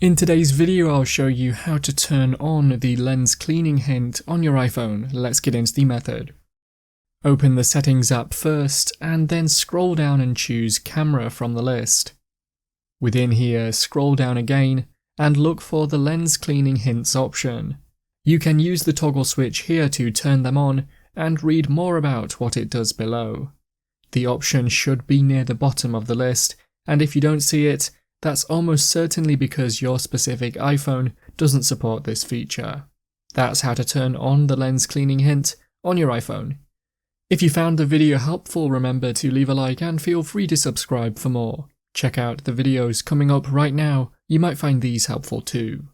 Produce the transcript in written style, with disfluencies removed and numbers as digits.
In today's video, I'll show you how to turn on the lens cleaning hint on your iPhone. Let's get into the method. Open the Settings app first, and then scroll down and choose Camera from the list. Within here, scroll down again, and look for the lens cleaning hints option. You can use the toggle switch here to turn them on, and read more about what it does below. The option should be near the bottom of the list, and if you don't see it, that's almost certainly because your specific iPhone doesn't support this feature. That's how to turn on the lens cleaning hint on your iPhone. If you found the video helpful, remember to leave a like and feel free to subscribe for more. Check out the videos coming up right now, you might find these helpful too.